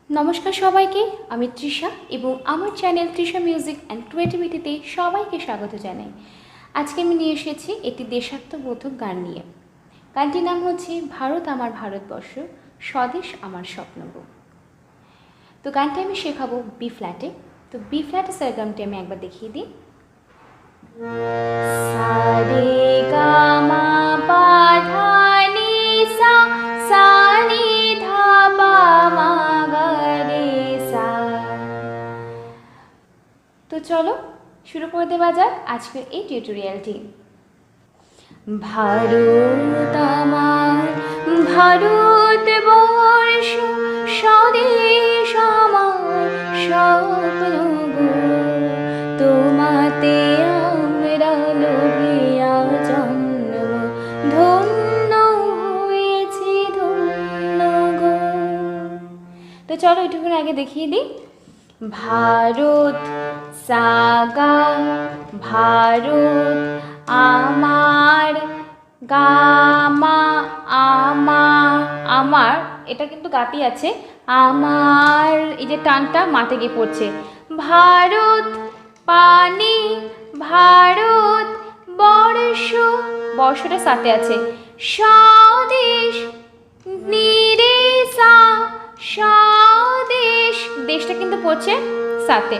নমস্কার সবাইকে, আমি তৃষা এবং আমার চ্যানেল তৃষা মিউজিক অ্যান্ড ক্রিয়েটিভিটিতে সবাইকে স্বাগত জানাই। আজকে আমি নিয়ে এসেছি একটি দেশাত্মবোধক গান নিয়ে। গানটির নাম হচ্ছে ভারত আমার ভারতবর্ষ, স্বদেশ আমার স্বপ্ন গো। তো গানটি আমি শেখাবো বি ফ্ল্যাটে। তো বি ফ্ল্যাটে সারগামটি আমি একবার দেখিয়ে দিই। সা রে গা মা পা ধা নি সা, সা নি ধা পা মা গা রে সা। তো চলো শুরু করে দেওয়া যাক আজকের এই টিউটোরিয়ালটি। ভারত আমার ভারতবর্ষ, স্বদেশ আমার স্বপ্ন গো। তোমাতে আমরা লোভিয়া জন্ম, ধন্য হয়েছি ধন্য গো। তো চলো এটুকুন আগে দেখিয়ে দিই। ভারত সাগা, ভারত আমার গামা, আমার এটা কিন্তু গাতি আছে, আমার এই যে টানটা মাঠে গিয়ে পড়ছে। ভারত পানি, ভারত বর্ষ, বর্ষটা সাথে আছে। স্বদেশ নিরেসা, স্বদেশ, দেশটা কিন্তু পড়ছে সাথে।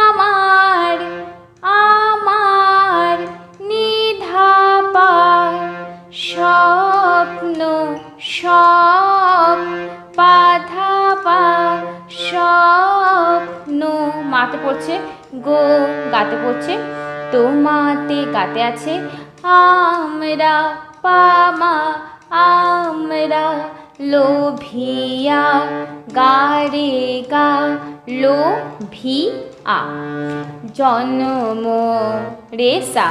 আমার আমার নিধাপা, স্বপ্ন সব পাধাপা, স্বপ্ন মাতে পড়ছে, গো গাতে পড়ছে, তোমাতে গাতে আছে। আমরা পামা, আমরা লোভিয়া গারে গা, লোভিয়া জন্ম রেসা,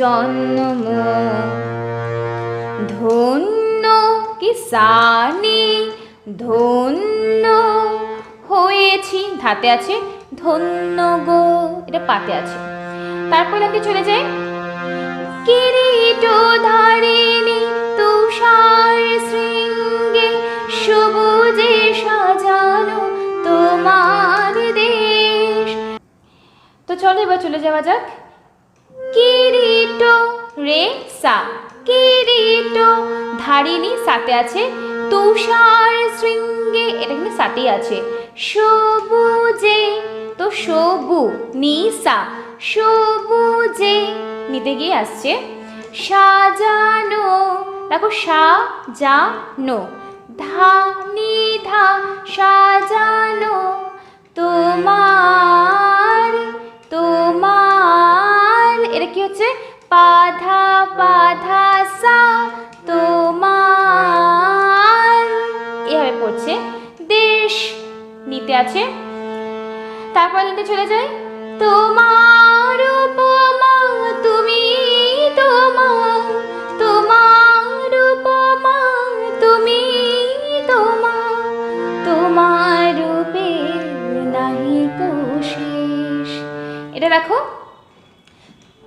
জন্ম ধন্য কিসানি, ধন্য হয়েছি ধাতে আছে, ধন্য গো এটা পাতে আছে। তারপর আমি চলে যাই। কিরীট ধারিণী তুষার শৃঙ্গে, সবুজে সাজানো তোমার দেশ। তো চলো এবার চলে যাওয়া যাক। কিরীট রে সা, কিরীট ধারিণী সাথে আছে, তুষার শৃঙ্গে এটা কিন্তু সাথেই আছে। সবুজে, তো সবু নিসা, সবুজে নিতে গিয়ে আসছে। সাজানো, দেখো সাজানো, ধা নিধা সাজানো তোমার, তোমার এটা কি হচ্ছে পাধা পাধা সা, তোমার এভাবে পড়ছে। দেশ নিতে আছে। তারপর নিতে চলে যায়। তোমার উপমা তুমি, তোমার তোমার উপমা তুমি, তোমার তোমার রূপের নাহি কো শেষ। এটা দেখো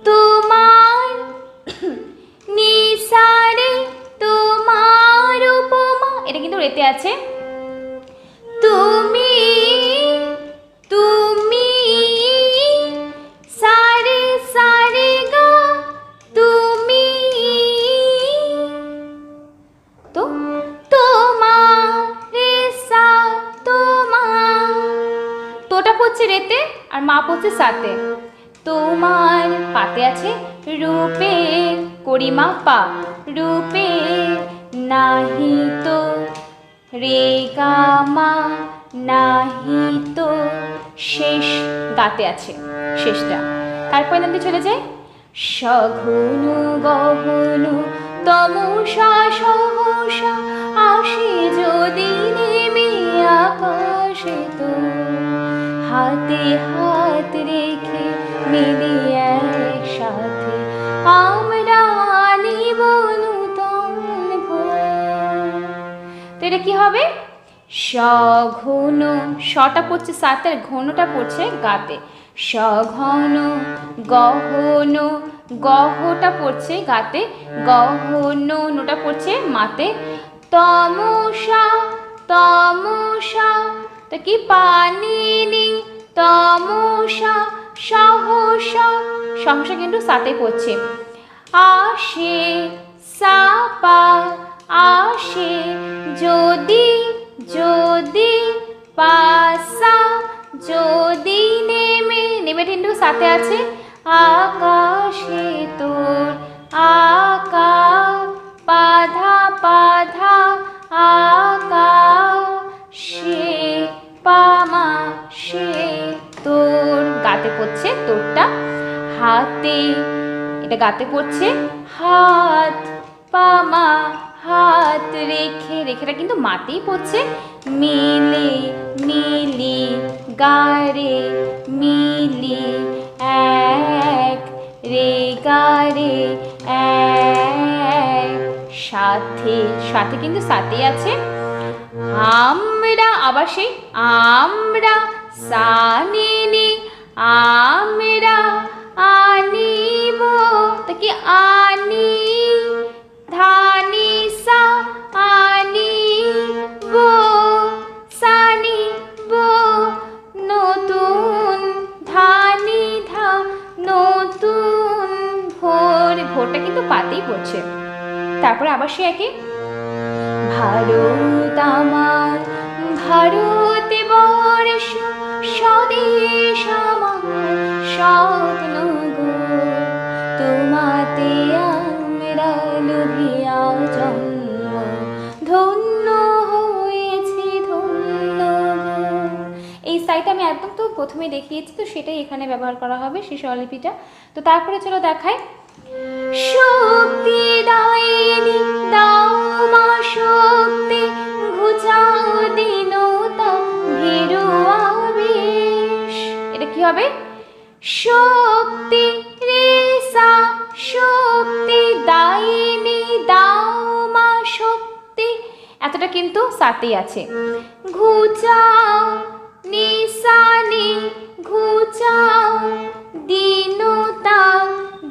তোমার নিসারে, তোমার উপমা এটা কিন্তু রেতে আছে। তুমি তুমি সারে সারে গা, তুমি তো তোমার রে সা, তোমার তোটা পড়ছে রেতে আর মা পড়ছে সাথে। তোমার পাতে আছে রূপে, করিমা পা, রূপে নাহি তো রে গা মা, নাহি তো শেষ গাতে আছে শেষটা। তারপর নামতে চলে যায়। সঘন গহন তমসা সহসা, আসে যদি নেমে আকাশে তো, হাতে হাত রেখে মিলে একসাথে আমরা আনিব নূতন ভোর। তো এটা কি হবে? সঘন, শটা পড়ছে সাথে আর ঘনটা পড়ছে গাতে। সঘন গহন, গহটা পড়ছে গাতে, গহন নোটা পড়ছে মাতে। তমসা তমসা তো কি পানিনি তমসা সহসা, সহসা কিন্তু সাথে পড়ছে। আসে সাপা আসে, যদি যদি পাসা, যদি নেমে, নেমে কিন্তু সাথে আছে আকাশে তোর আকা, পাধা পাধা আকাশে, পামা সে তোর, গাতে পড়ছে তোরটা। হাতে, এটা গাতে পড়ছে হাত, পামা হাত, রেখে, রেখেটা কিন্তু মাতেই পড়ছে। মিলে মিলি গারে মিলি, এক রে গারে এক, সাথে, সাথে কিন্তু সাথেই আছে। আমরা, আবার সেই আমরা, সানিনি আমরা আনিব, তা কি আনি, ধানি সা আনিব, সানিব, নতুন, ধানি ধা নতুন, ভোর, ভোরটা কিন্তু পাতেই পড়ছে। তারপরে আবার সে একে ভারত আমার ভারত বর্ষ, স্বদেশ আমার স্বপ্ন গো, তোমাতে আমরা লোভিয়া জন্ম, ধন্য হয়েছি ধন্য গো। এই সাইটটা আমি একদম তো প্রথমে দেখিয়েছি, তো সেটাই এখানে ব্যবহার করা হবে সেই স্বরলিপিটা। তো তারপরে চলো দেখাই। শক্তি দায়নি দাও মা শক্তি, ঘুচাও দীনতা ভীরু আবেশ, এটা কি হবে? শক্তি রেসা শক্তি দায়নি দাও মা শক্তি, এতটা কিন্তু সাথেই আছে। ঘুচাও নিশানি ঘুচাও, দীনতা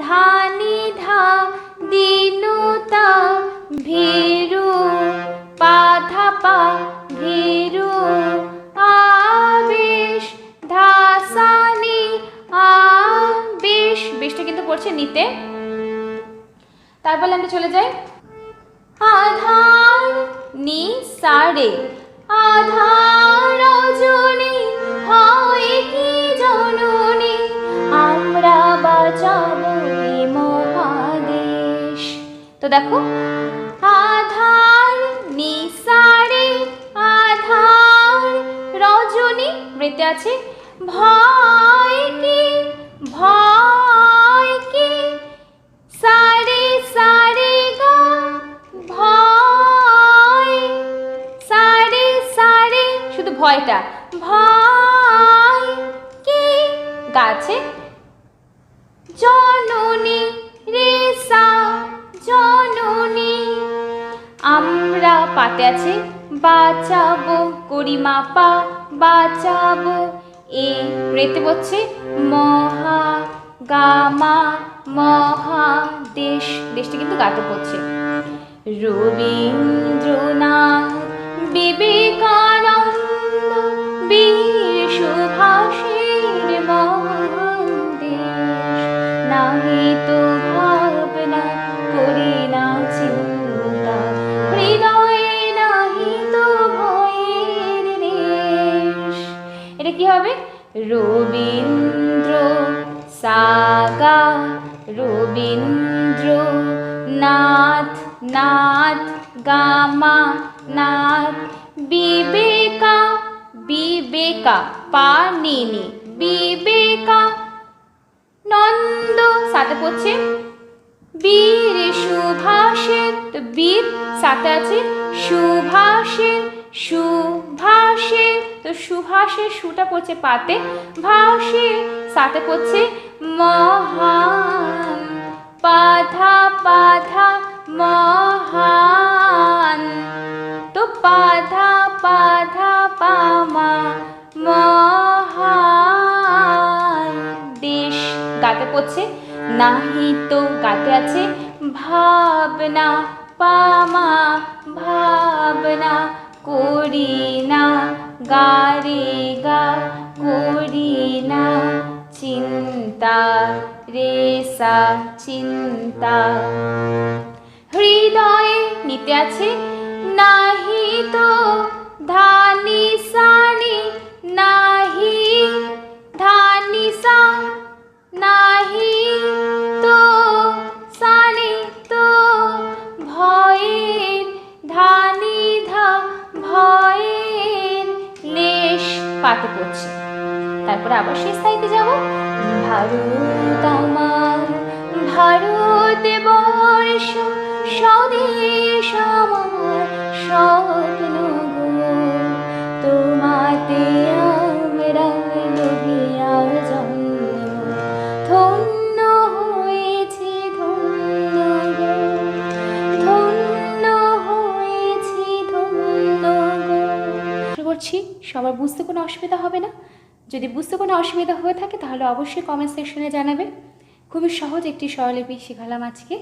ধানি ধা দীনতা, ভীরু পাধা পা ভীরু আবেশ, ধাসানি আবেশ, বেশটা কিন্তু পড়ছে নিতে। তারপরে আমরা চলে যাই আধার নি সারে, আধার রজনী হয় কি জননী, আমরা বাঁচাবো এই মহাদেশ। তো দেখো আধার নিসারে, আধার রজনী, বৃত্তে আছে ভয় কি ভয় কি, সারে সারে গা ভয়, সারে সারে শুধু ভয়টা, ভয় কি, গাছে জননী রেসা জননী, আমরা পাতে আছে বাঁচাবো, করিমা পা বাঁচাবো, এ রেতে বলছে মহা গামা মহাদেশ, দেশটা কিন্তু গাতে পড়ছে। রবীন্দ্রনাথ বিবেকানন্দ বীর সুভাষের মহান দেশ, নাহি তো ভাবনা করি না চিন্তা, হৃদয়ে নাহি তো ভয়ের দেশ, এটা কি হবে? রবীন্দ্র সাগা রবীন্দ্র নাথ নাথ গামা নাথ, বিবেকা বিবেকা পানিনি বিবেকা নন্দ, সাথে পড়ছে বীর সুভাষের, তো বীর সাথে আছে সুভাষের, সুভাষের, তো সুভাষের সুটা পড়ছে পাতে, ভাষের সাথে পড়ছে মহান, পাধা পাধা মহান, তো পাধা পাধা পামা মহান দেশ, গাতে পড়ছে নাহি তো, গাতে আছে ভাবনা পামা ভাবনা, করি না গা রে গা করি না চিন্তা রে সা চিন্তা। হৃদয়ে নিতে আছে নাহি তো ধানি সানি নাহি ধানি সা নাহি তো সানি তো ভয়ের ধানি ধা ভয়ের লেশ পাতে পড়ছে। তারপরে আবার শেষ সাইতে যাব। ভারত আমার ভারত বর্ষ স্বদেশ আমার স্বপ্ন গো, তোমাতে আমরা লইয়া জন্ম ধন্য হয়েছি ধন্য গো, ধন্য হয়েছি ধন্য গো। আশা করছি সবার বুঝতে কোনো অসুবিধা হবে না। যদি বুঝতে কোনো অসুবিধা হয়ে থাকে তাহলে অবশ্যই কমেন্ট সেকশনে জানাবে। খুবই সহজ একটি স্বরলিপি শেখালাম আজকে।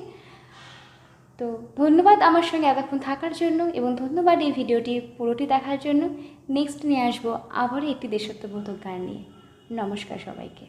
তো ধন্যবাদ আমার সঙ্গে এতক্ষণ থাকার জন্য এবং ধন্যবাদ এই ভিডিওটি পুরোটি দেখার জন্য। নেক্সট নিয়ে আসবো আবারও একটি দেশাত্মবোধক গান নিয়ে। নমস্কার সবাইকে।